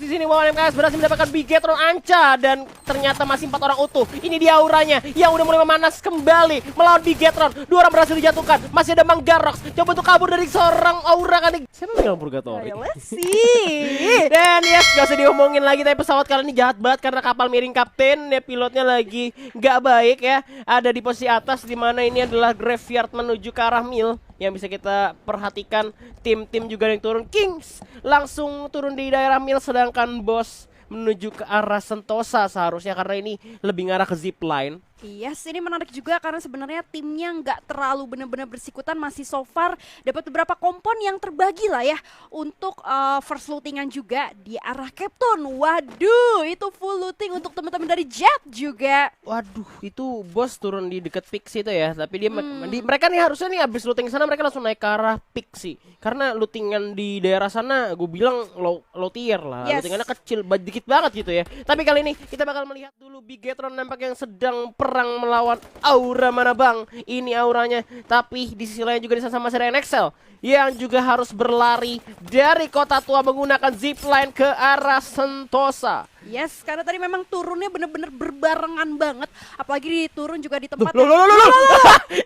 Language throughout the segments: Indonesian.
Di sini Wawan MKS berhasil mendapatkan Bigetron Anca dan ternyata masih 4 orang utuh. Ini dia auranya yang udah mulai memanas kembali melawan Bigetron. 2 orang berhasil dijatuhkan. Masih ada Mang Garrox coba untuk kabur dari seorang aura kan. Siapa yang bilang Purgatory? Let's see. Dan yes, gak usah diomongin lagi, tapi pesawat kali ini jahat banget karena kapal miring kapten ya, pilotnya lagi gak baik ya. Ada di posisi atas di mana ini adalah graveyard menuju ke arah Mill. Yang bisa kita perhatikan tim-tim juga yang turun. Kings langsung turun di daerah Mill, sedangkan Boss menuju ke arah Sentosa seharusnya karena ini lebih ngarah ke zipline. Yes, ini menarik juga karena sebenarnya timnya nggak terlalu benar-benar bersikutan, masih so far dapat beberapa kompon yang terbagi lah ya untuk first lootingan juga di arah Captain. Waduh, itu full looting untuk teman-teman dari Jet juga. Waduh, itu Bos turun di dekat Pixie itu ya, tapi dia mereka nih harusnya nih habis looting sana mereka langsung naik ke arah Pixie. Karena lootingan di daerah sana gue bilang low tier lah, Yes. lootingannya kecil, dikit banget gitu ya. Tapi kali ini kita bakal melihat dulu Bigetron nampak yang sedang perang melawan aura mana bang. Ini auranya, tapi di sisi lain juga di sana masih ada NXL yang juga harus berlari dari kota tua menggunakan zipline ke arah Sentosa. Yes, karena tadi memang turunnya bener-bener berbarengan banget. Apalagi di turun juga di tempat Loh,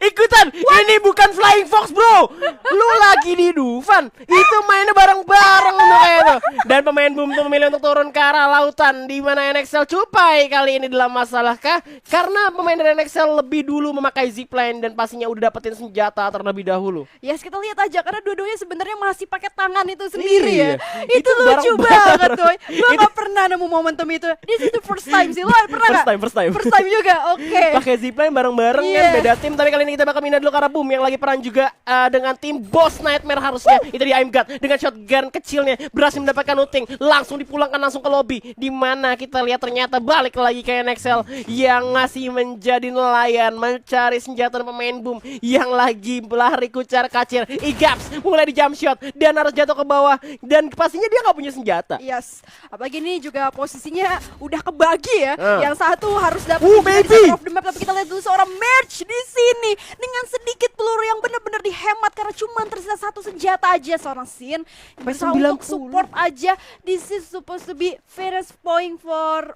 ikutan. Ini bukan Flying Fox bro. Lu lagi di Dufan. Itu mainnya bareng-bareng tuh kayak tuh. Dan pemain Boom tuh memilih untuk turun ke arah lautan, di mana NXL cupai kali ini dalam masalah kah? Karena pemain dari NXL lebih dulu memakai zipline dan pastinya udah dapetin senjata terlebih dahulu. Yes, kita lihat aja karena dua-duanya sebenarnya masih pakai tangan itu sendiri Iya, ya. Itu lucu bareng-bareng. banget coy. Gua gak pernah nemu momentum itu. This is the first time sih. Lo pernah nggak? First time. First time juga. Oke. Pakai zipline bareng-bareng kan Iya. beda tim, tapi kali ini kita bakal pindah dulu ke arah Boom yang lagi perang juga dengan tim Boss Nightmare harusnya. Itu di I'm God dengan shotgun kecilnya berhasil mendapatkan looting, langsung dipulangkan langsung ke lobby, di mana kita lihat ternyata balik lagi ke NXL yang masih menjadi nelayan mencari senjata pemain Boom yang lagi berlari kucar kacir. Igaps mulai di jump shot dan harus jatuh ke bawah dan pastinya dia nggak punya senjata. Yes. Apalagi ini juga posisinya udah kebagi ya. Yang satu harus dapat baby. of the map, tapi kita lihat dulu seorang Merch di sini dengan sedikit peluru yang benar-benar dihemat karena cuma tersisa satu senjata aja. Seorang Sin bisa untuk 90. support aja. This is supposed to be first point for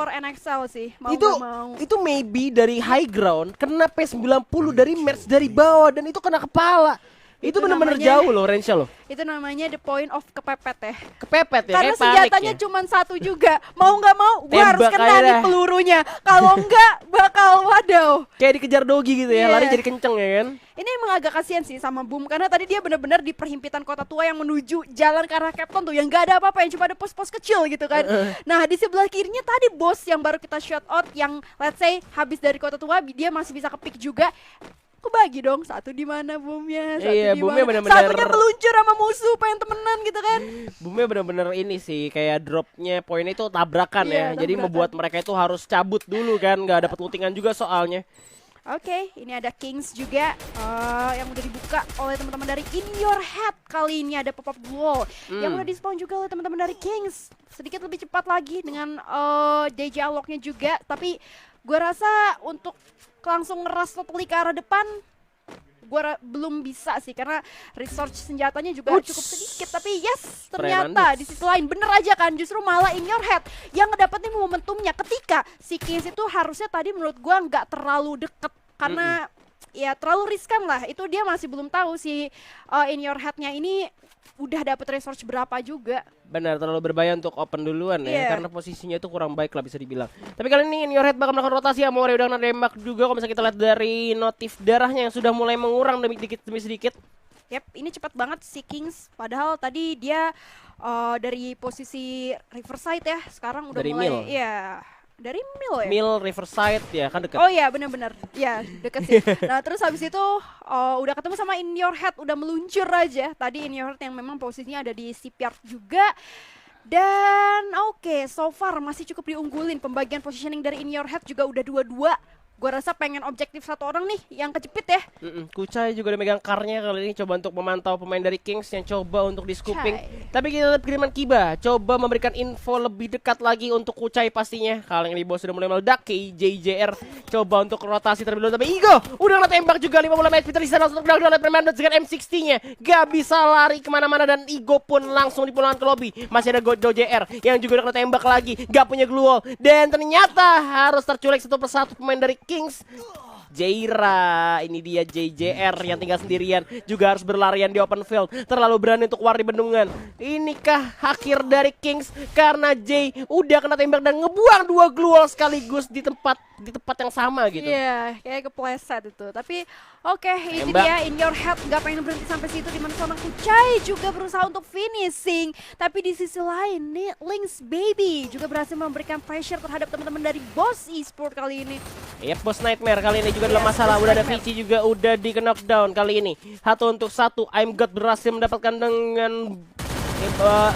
NXL sih. Mau itu nggak mau. itu maybe dari high ground kena P90 dari Merch dari bawah dan itu kena kepala. Itu benar-benar namanya- jauh loh range-nya loh. Itu namanya the point of kepepet ya. Kepepet ya, Karena kayak panik senjatanya ya. cuma satu juga. Mau nggak mau gue harus Tembak kena aja nih dah. pelurunya. Kalau enggak bakal wadaw. Kayak dikejar dogi gitu ya, Iya. lari jadi kenceng ya kan. Ini emang agak kasihan sih sama Boom karena tadi dia benar-benar di perhimpitan kota tua yang menuju jalan ke arah Captain tuh yang gak ada apa-apa, yang cuma ada pos-pos kecil gitu kan. Nah di sebelah kirinya tadi Boss yang baru kita shout out yang let's say habis dari kota tua dia masih bisa kepick juga. Kebagi dong, satu di mana Boomnya, satu Iya, di Boomnya mana. benar-benar- Satunya meluncur sama musuh pengen temenan gitu kan. Boomnya bener-bener ini sih, kayak dropnya poinnya itu tabrakan Iya, ya. Jadi tabrakan. membuat mereka itu harus cabut dulu kan, nggak dapat lootingan juga soalnya. Oke, ini ada Kings juga yang udah dibuka oleh teman-teman dari In Your Head. Kali ini ada pop-up wall yang udah di-spawn juga oleh teman-teman dari Kings. Sedikit lebih cepat lagi dengan DJ Unlock-nya juga. Tapi gue rasa untuk langsung ngeras totally ke arah depan gue belum bisa sih karena resource senjatanya juga Uts. cukup sedikit. Tapi yes, Preman ternyata Uts. di sisi lain bener aja kan, justru malah In Your Head yang ngedapetin momentumnya ketika si Kings itu harusnya tadi menurut gue nggak terlalu deket karena ya terlalu riskan lah. Itu dia masih belum tahu si In Your Head-nya ini udah dapet resource berapa juga. Benar, terlalu berbahaya untuk open duluan ya, Iya. karena posisinya itu kurang baik lah bisa dibilang. Tapi kali ini In Your Head bakal melakukan rotasi, Amore udah kena nembak juga. Kalau misalnya kita lihat dari notif darahnya yang sudah mulai mengurang demi sedikit. Yep, ini cepat banget si Kings. Padahal tadi dia dari posisi Riverside ya, sekarang udah Dari mulai Mill. ya dari Mill ya. Mill Riverside ya kan dekat. Oh iya benar-benar, ya deket sih. Nah terus habis itu udah ketemu sama In Your Head, udah meluncur aja. Tadi In Your Head yang memang posisinya ada di shipyard juga. Dan oke, so far masih cukup diunggulin. Pembagian positioning dari In Your Head juga udah 2-2. Gua rasa pengen objektif satu orang nih yang kejepit ya. Kucai juga udah megang karnya kali ini, coba untuk memantau pemain dari Kings yang coba untuk di scooping. Kucai. Tapi kita lihat kiriman Kiba, coba memberikan info lebih dekat lagi untuk Kucai pastinya. Kali ini bos sudah mulai meledak, JJR coba untuk rotasi terlebih dahulu. Tapi Igo udah kena tembak juga 50 HP tersisa langsung untuk down oleh Permanent dengan M60-nya. Gak bisa lari kemana-mana dan Igo pun langsung dipulangkan ke lobby. Masih ada JJR yang juga udah kena tembak lagi, gak punya glue wall. Dan ternyata harus terculik satu persatu pemain dari Kings. Jaira, ini dia JJR yang tinggal sendirian, juga harus berlarian di open field. Terlalu berani untuk war di bendungan. Inikah akhir dari Kings karena Jay udah kena tembak dan ngebuang 2 glue wall sekaligus di tempat yang sama gitu. Iya, kayak kepleset itu. Tapi oke, ini Tembak. dia In Your Head nggak pengen berhenti sampai situ, dimana seorang Kucai juga berusaha untuk finishing. Tapi di sisi lain nih, Lynx Baby juga berhasil memberikan pressure terhadap teman-teman dari Boss Esport kali ini. Yep, Boss Nightmare kali ini juga dalam Yes, masalah. Boss Udah ada Nightmare. Vici juga udah di knockdown kali ini. 1-1, I'm God berhasil mendapatkan dengan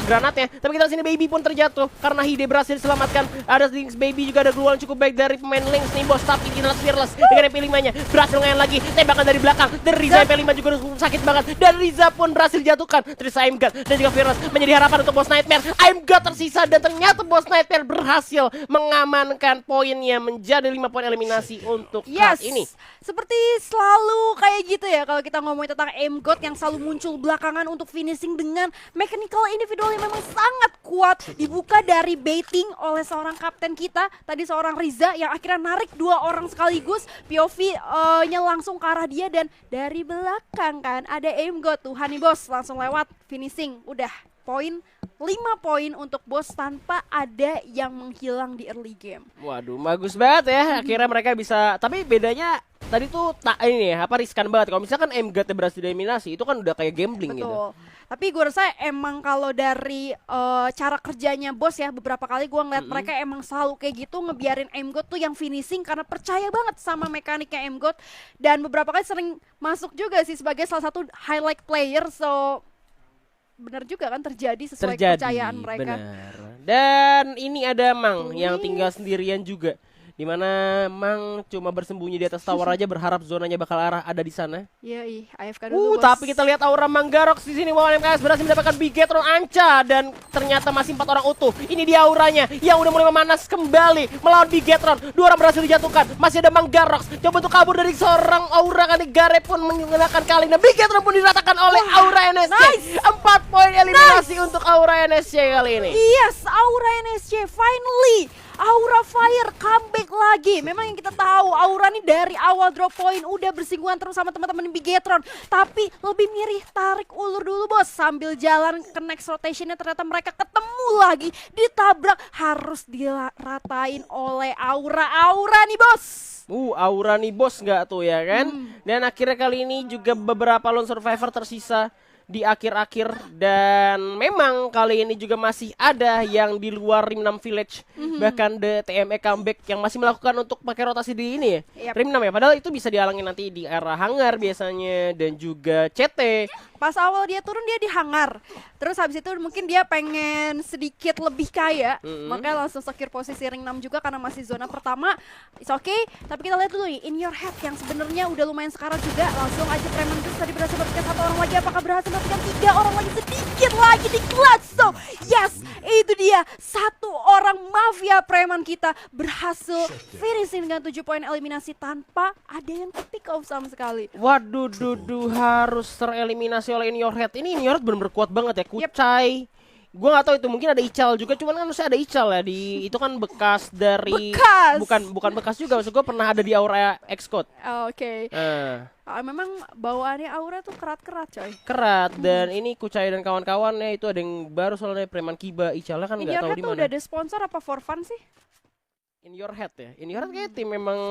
granatnya. Tapi kita sini Baby pun terjatuh karena Hide berhasil diselamatkan. Ada Lynx Baby juga, ada glual cukup baik dari pemain Lynx nih bos. Tapi kita Fearless dengan MP5-nya berhasil ngayan lagi, tembakan dari belakang dari Riza. MP5 juga sakit banget dan Riza pun berhasil jatuhkan. Terus I'm God dan juga Fearless menjadi harapan untuk Boss Nightmare. I'm God tersisa dan ternyata Boss Nightmare berhasil mengamankan poinnya menjadi 5 poin eliminasi untuk Yes, saat ini. seperti selalu kayak gitu ya kalau kita ngomongin tentang M-God yang selalu muncul belakangan untuk finishing dengan mechanical individual yang memang sangat kuat. Dibuka dari baiting oleh seorang kapten kita, tadi seorang Riza yang akhirnya narik 2 orang sekaligus. POV-nya langsung ke arah dia dan dari belakang kan ada M-God tuh, Honey Boss langsung lewat finishing. Udah poin 5 poin untuk Boss tanpa ada yang menghilang di early game. Waduh, bagus banget ya. Akhirnya mereka bisa. Tapi bedanya tadi tuh ini ya, riskan banget. Kalau misalkan M-God berhasil dieliminasi, itu kan udah kayak gambling gitu. Betul. Tapi gue rasa emang kalau dari cara kerjanya Boss ya, beberapa kali gue ngeliat mereka emang selalu kayak gitu, ngebiarin M-God tuh yang finishing karena percaya banget sama mekaniknya M-God. Dan beberapa kali sering masuk juga sih sebagai salah satu highlight player. So benar juga kan terjadi sesuai kepercayaan mereka. Benar. Dan ini ada Mang yang tinggal sendirian juga. Dimana Mang cuma bersembunyi di atas tower aja, berharap zonanya bakal ada di sana. Iya, AFK dulu Bos. Tapi kita lihat aura Manggarox di sini. Wawan MKS berhasil mendapatkan Bigetron Anca dan ternyata masih 4 orang utuh. Ini dia auranya yang udah mulai memanas kembali melawan Bigetron. 2 orang berhasil dijatuhkan. Masih ada Manggarox coba untuk kabur dari seorang aura kali. Gare pun menggunakan kaleng dan Bigetron pun diratakan oleh aura NSC. Nice. 4 poin eliminasi untuk aura NSC kali ini. Yes, aura NSC finally. Aura Fire comeback lagi. Memang yang kita tahu Aura nih dari awal drop point udah bersinggungan terus sama teman-teman Bigetron. Tapi lebih mirip tarik ulur dulu Bos. Sambil jalan ke next rotationnya ternyata mereka ketemu lagi. Ditabrak, harus diratain oleh Aura nih Bos. Aura nih bos nggak tuh ya kan? Dan akhirnya kali ini juga beberapa lone survivor tersisa di akhir-akhir. Dan memang kali ini juga masih ada yang di luar Rim 6 Village. Bahkan the TME comeback yang masih melakukan untuk pakai rotasi di ini ya. Yep. Rim 6 ya, padahal itu bisa dialangin nanti di arah hangar biasanya. Dan juga CT. Pas awal dia turun dia di hangar. Terus habis itu mungkin dia pengen sedikit lebih kaya. Makanya langsung secure posisi ring 6 juga karena masih zona pertama. It's okay. Tapi kita lihat dulu nih In Your Head yang sebenarnya udah lumayan sekarang juga. Langsung aja Preman Juice tadi berhasil mendapatkan 1 orang lagi. Apakah berhasil mendapatkan 3 orang lagi? Sedikit lagi di clutch. So yes, itu dia 1 orang Mafia Preman kita berhasil finishing dengan 7 poin eliminasi tanpa ada yang pick off sama sekali. Waduh, harus tereliminasi oleh In Your Head. Ini In Your Head bener-bener kuat banget ya. Kucai. Gue gak tahu itu, mungkin ada Ical juga, cuman kan harusnya ada Ical ya di itu kan bekas dari bukan bekas juga, maksud gue pernah ada di Aura X-Code. Oke. Memang bawaannya Aura tuh kerat-kerat coy. Kerat. Dan ini Kucai dan kawan-kawannya itu ada yang baru soalnya Preman Kiba. Icalnya kan In nggak Your tahu Head di tuh mana. udah ada sponsor apa for fun sih? In Your Head ya. In Your Head kayak tim memang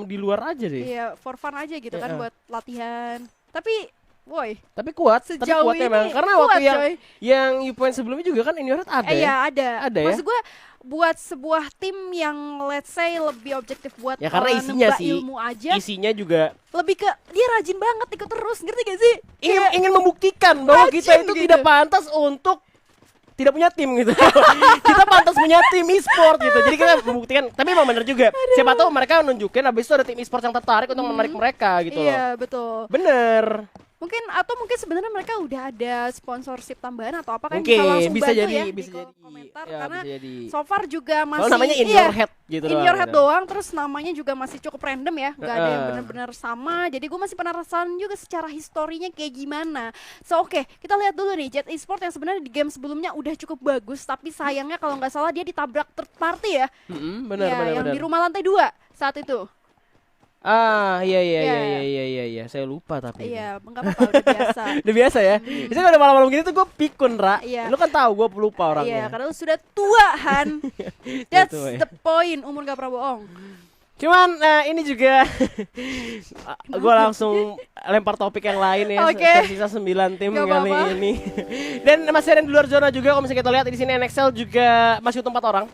di luar aja deh. Iya, for fun aja gitu kan Iya. buat latihan. Tapi woi, Tapi kuat, sejauh kuat ini memang. Karena kuat, waktu coy. yang U-Point sebelumnya juga kan In Your Head ada ya. Iya ada. Ada ya? Maksud gue buat sebuah tim yang let's say lebih objektif buat Ya karena isinya nembak sih. ilmu aja, Isinya juga lebih ke dia rajin banget ikut terus, ngerti gak sih? ingin membuktikan bahwa kita rajin itu gitu. tidak pantas untuk tidak punya tim gitu. Kita pantas punya tim e-sport gitu. Jadi kita membuktikan, tapi memang bener juga. Siapa tahu mereka nunjukin habis itu ada tim e-sport yang tertarik untuk menarik mereka gitu loh. Iya, betul. Bener. Mungkin sebenarnya mereka udah ada sponsorship tambahan atau apa kan Mungkin, langsung bisa bantu jadi, ya bisa di jadi. komentar Ya, karena bisa jadi. so far juga masih Kalau namanya in iya, your head gitu in doang, your head gitu. doang, terus namanya juga masih cukup random ya, nggak ada yang benar-benar sama. Jadi gue masih penasaran juga secara historinya kayak gimana. So oke, kita lihat dulu nih Jet Esports yang sebenarnya di game sebelumnya udah cukup bagus, tapi sayangnya kalau nggak salah dia ditabrak third party ya. Benar, Ya, benar, yang benar. di rumah lantai 2 saat itu. Iya, Iya. saya lupa tapi. Iya, nggak apa-apa, udah biasa. Udah biasa ya. Biasanya kalau malam-malam gini tuh gue pikun, Ra. Iya. Lu kan tahu gue lupa Iya, orangnya. karena lu sudah tua, Han. That's tua, ya. the point. Umur gak pernah bohong. Cuman ini juga gue langsung lempar topik yang lain ya. Oke. Tersisa 9 tim Gak kali apa-apa. ini. Dan masih ada yang di luar zona juga. Kalau misalnya kita lihat di sini NXL juga masih utuh 4 orang.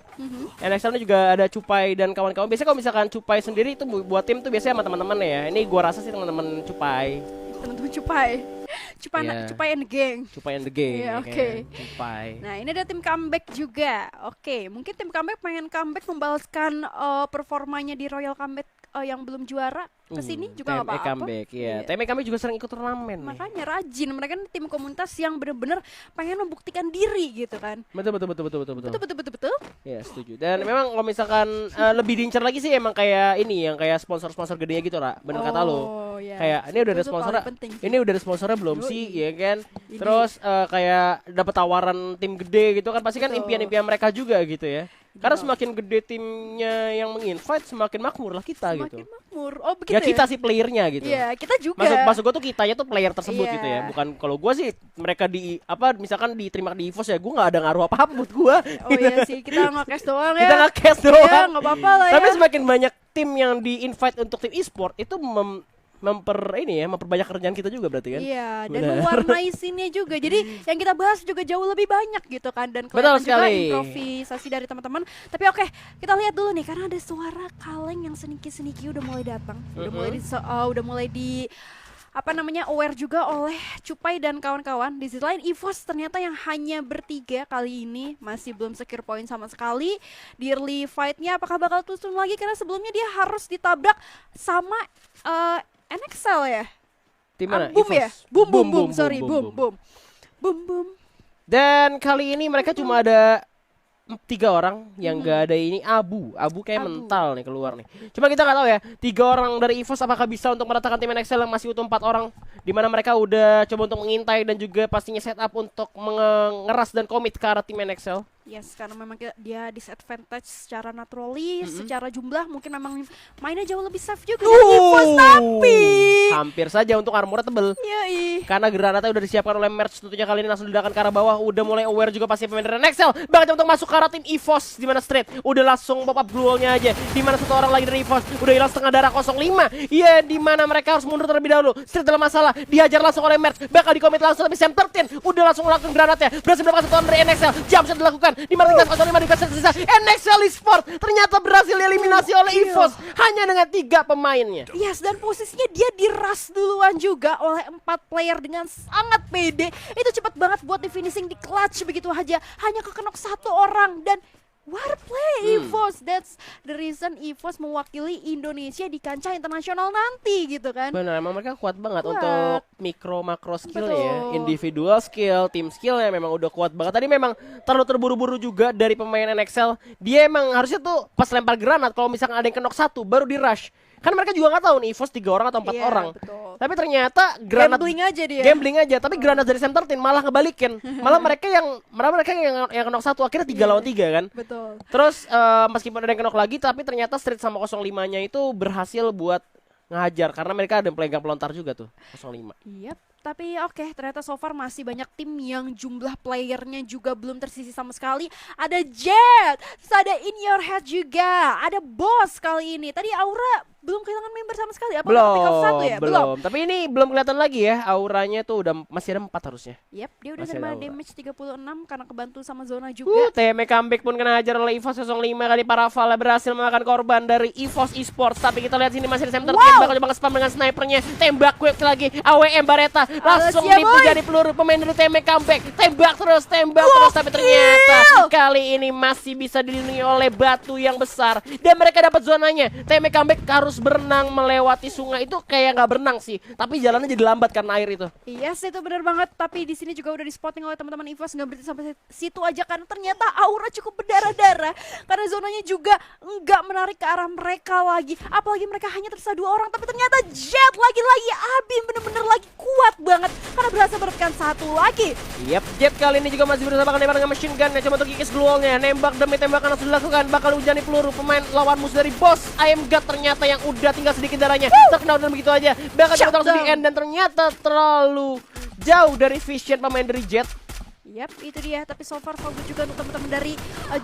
NXL ini juga ada Cupai dan kawan-kawan. Biasanya kalau misalkan Cupai sendiri itu buat tim tuh biasanya sama teman-teman ya. Ini gue rasa sih teman-teman Cupai. Teman-teman Cupai. Iya. Cupai and the gang. Cupai and the gang. Iya, ya oke. kan? Cupai. Nah, ini ada tim comeback juga. Oke, mungkin tim comeback pengen comeback membalaskan performanya di Royal Comeback yang belum juara ke sini juga nggak TME apa-apa. comeback ya. Iya. TME comeback juga sering ikut turnamen nih. Makanya rajin, mereka kan tim komunitas yang bener-bener pengen membuktikan diri gitu kan. Betul. Betul. Ya setuju. Dan memang kalau misalkan lebih diincar lagi sih emang kayak ini yang kayak sponsor-sponsor gedenya gitu lah. Bener kata lo. Oh, iya. Kayak ini udah ada Itu sponsornya. paling penting. Ini udah ada sponsornya belum Yoi. sih, ya kan? Ini- Terus kayak dapat tawaran tim gede gitu kan pasti kan Betul. impian-impian mereka juga gitu ya. Karena Betul. semakin gede timnya yang menginvite semakin makmur lah kita Semakin gitu. makmur. Oh, begitu Ya kita sih playernya gitu. Iya, kita juga. Maksud gue tuh kitanya tuh player tersebut Iya. gitu ya. Bukan kalau gue sih mereka di apa misalkan diterima di EVOS ya gue nggak ada ngaruh apa-apa buat gue. Oh iya sih, kita nge-cash doang ya. Kita nge-cash Iya, doang. nggak apa-apa lah Tapi ya. semakin banyak tim yang di invite untuk tim e-sport itu memperbanyak kerjaan kita juga berarti kan? Iya, dan Benar. mewarnai scene-nya juga. Jadi yang kita bahas juga jauh lebih banyak gitu kan, dan Betul kelihatan juga sekali. improvisasi dari teman-teman. Tapi oke, kita lihat dulu nih karena ada suara kaleng yang seniki-seniki udah mulai datang. Udah mulai di apa namanya aware juga oleh Cupai dan kawan-kawan. Di sisi lain EVOS ternyata yang hanya bertiga kali ini masih belum secure point sama sekali. Di early fight-nya apakah bakal turun lagi karena sebelumnya dia harus ditabrak sama NXL ya? Tim mana? Boom ya? EVOS. Boom, sorry, boom. Dan kali ini mereka cuma ada 3 orang yang gak ada ini Abu kayak Abu. mental nih keluar nih. Cuma kita nggak tahu ya 3 orang dari EVOS apakah bisa untuk meratakan tim NXL yang masih utuh 4 orang, di mana mereka udah coba untuk mengintai dan juga pastinya setup untuk mengeras dan komit ke arah tim NXL. Yes, karena memang dia disadvantage secara naturally, secara jumlah mungkin memang mainnya jauh lebih safe juga dari EVOS, tapi hampir saja untuk armornya tebel. yoi. Karena granatnya udah disiapkan oleh Merch, tentunya kali ini langsung diledakan ke arah bawah. Udah mulai aware juga pasti pemain dari NXL banget untuk masuk ke arah tim EVOS, di mana Straight udah langsung pop up duelnya aja, di mana satu orang lagi dari EVOS udah hilang setengah darah 05. Iya, di mana mereka harus mundur terlebih dahulu. Straight dalam masalah, dihajar langsung oleh Merch, bakal dikomit langsung, tapi Sam 13 udah langsung melakukan granatnya, berhasil mendapatkan satu orang dari NXL. Jump shot dilakukan di mana 05 di sisa. NXL Esports ternyata berhasil dieliminasi oleh EVOS hanya dengan 3 pemainnya. Yes, dan posisinya dia diras duluan juga oleh 4 player dengan sangat pede. Itu cepat banget buat di finishing di clutch begitu aja. Hanya kekenok 1 orang dan Warplay EVOS. That's the reason EVOS mewakili Indonesia di kancah internasional nanti gitu kan. Benar, emang mereka kuat banget Kuat. untuk mikro makro skill ya, Betul. individual skill, tim skill ya memang udah kuat banget. Tadi memang terlalu terburu-buru juga dari pemain NXL. Dia emang harusnya tuh pas lempar granat kalau misalkan ada yang kenok 1 baru di rush. Kan mereka juga nggak tahu nih EVOS 3 orang atau 4 Iya, orang. betul. Tapi ternyata granat Gambling aja dia. Gambling aja, tapi granat dari Sam 13 malah kebalikin. Malah mereka yang kenok 1 akhirnya 3 lawan 3 kan. Betul. Terus meskipun ada yang kenok lagi, tapi ternyata Street sama 05-nya itu berhasil buat ngajar karena mereka ada pegang pelontar juga tuh 05. Yap, tapi oke, ternyata so far masih banyak tim yang jumlah playernya juga belum tersisi sama sekali. Ada Jet, terus ada In Your Head juga, ada Boss kali ini. Tadi Aura belum kehilangan member sama sekali. Apa pick off satu ya? Belum. Tapi ini belum kelihatan lagi ya. Auranya tuh udah masih ada 4 harusnya. Yep, dia udah Masih terima ada aura. damage 36 karena kebantu sama zona juga. TM comeback pun kena hajar oleh EVOS 05 kali para Vala berhasil memakan korban dari EVOS Esports. Tapi kita lihat sini masih ada Sam13 bakal coba nge-spam dengan snipernya. Tembak quick lagi. AWM Bareta langsung jadi peluru pemain dari TM comeback. Tembak terus tapi ternyata kali ini masih bisa dilindungi oleh batu yang besar dan mereka dapat zonanya. TM comeback harus berenang melewati sungai itu kayak nggak berenang sih, tapi jalannya jadi lambat karena air itu. Yes, itu benar banget. Tapi di sini juga udah di spotting oleh teman-teman EVOS, nggak berhenti sampai situ aja karena ternyata aura cukup berdarah-darah karena zonanya juga nggak menarik ke arah mereka lagi. Apalagi mereka hanya tersisa 2 orang, tapi ternyata Jet lagi-lagi Abim bener-bener lagi kuat banget karena berhasil mendapatkan 1 lagi. Yep, Jet kali ini juga masih berusaha menembak dengan machine gun ya, coba untuk kikis glowalnya, nembak demi tembakan langsung dilakukan, bakal hujani peluru pemain lawan musuh dari Boss IM God ternyata yang udah tinggal sedikit darahnya, terkenal dan begitu aja, bakal coba langsung di end dan ternyata terlalu jauh dari vision pemain dari Jet. Yap, itu dia. Tapi so far so good juga untuk teman-teman dari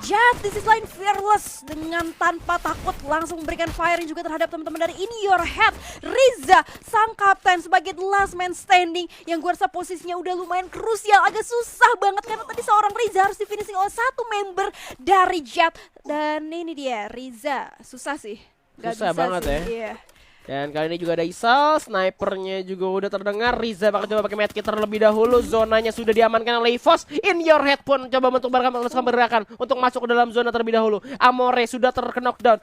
Jet. This is line fearless dengan tanpa takut langsung memberikan firing juga terhadap teman-teman dari In Your Head. Riza, sang kapten sebagai the last man standing yang gue rasa posisinya udah lumayan krusial, agak susah banget karena tadi seorang Riza harus di finishing oleh 1 member dari Jet. Dan ini dia Riza, susah sih. Susah banget ya. Iya. Dan kali ini juga ada Isal, snipernya juga udah terdengar. Riza bakal coba pakai medkit terlebih dahulu. Zonanya sudah diamankan oleh EVOS. In Your Head pun coba untuk bergerakan untuk masuk ke dalam zona terlebih dahulu. Amore sudah terknockdown,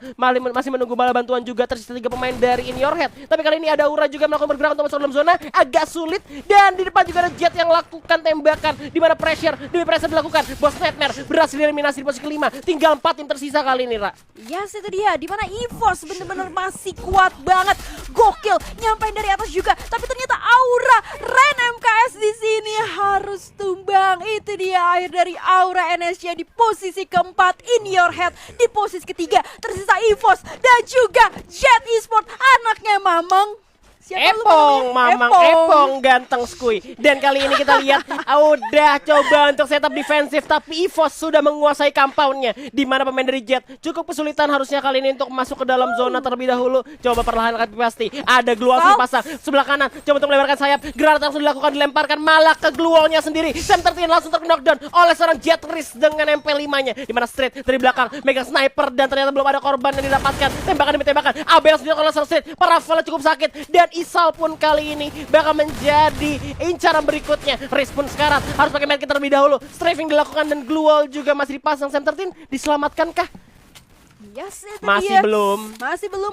masih menunggu bala bantuan juga. Tersisa 3 pemain dari In Your Head. Tapi kali ini ada Aura juga melakukan bergerak untuk masuk ke dalam zona. Agak sulit. Dan di depan juga ada Jet yang lakukan tembakan. Dimana pressure demi pressure dilakukan. Boss Nightmare berhasil eliminasi di posisi kelima. Tinggal 4 tim tersisa kali ini, Ra. Yes, itu dia. Dimana EVOS bener-bener masih kuat banget. Gokil, nyampein dari atas juga. Tapi ternyata Aura Ren MKS di sini harus tumbang. Itu dia akhir dari Aura NSC di posisi keempat. In Your Head di posisi ketiga. Tersisa EVOS dan juga Jet Esports, anaknya Mamang. Epong ganteng skui. Dan kali ini kita lihat udah coba untuk setup defensif, tapi EVOS sudah menguasai compoundnya. Di mana pemain dari Jet cukup kesulitan harusnya kali ini untuk masuk ke dalam zona terlebih dahulu. Coba perlahan tapi pasti ada glual dipasang sebelah kanan. Coba untuk melebarkan sayap, granat langsung dilakukan, dilemparkan malah ke glualnya sendiri. Sam13 langsung terknockdown oleh seorang Jet Riz dengan MP5-nya. Di mana straight dari belakang megang sniper dan ternyata belum ada korban yang didapatkan. Tembakan demi tembakan. Abel sudah oleh seorang straight. Paravala cukup sakit dan Isal pun kali ini bakal menjadi incaran berikutnya. Riz pun sekarang harus pakai medkit terlebih dahulu. Strafing dilakukan dan glual juga masih dipasang. Sam13 diselamatkah? Yes, itu Masih dia. belum.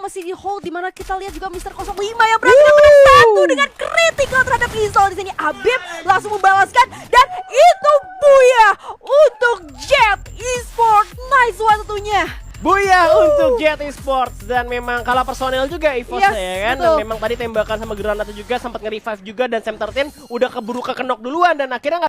Masih di hold, dimana kita lihat juga Mr. 05 yang berhasil menang 1 dengan kritikal terhadap Isal di sini. Abib langsung membalaskan dan itu buya untuk Jet Esports. Nice one tentunya. Buya untuk Jet Esports. Dan memang kalah personel juga EVOS ya kan. Dan memang tadi tembakan sama granat juga sempat nge-revive juga. Dan Sam13 udah keburu kekenok duluan dan akhirnya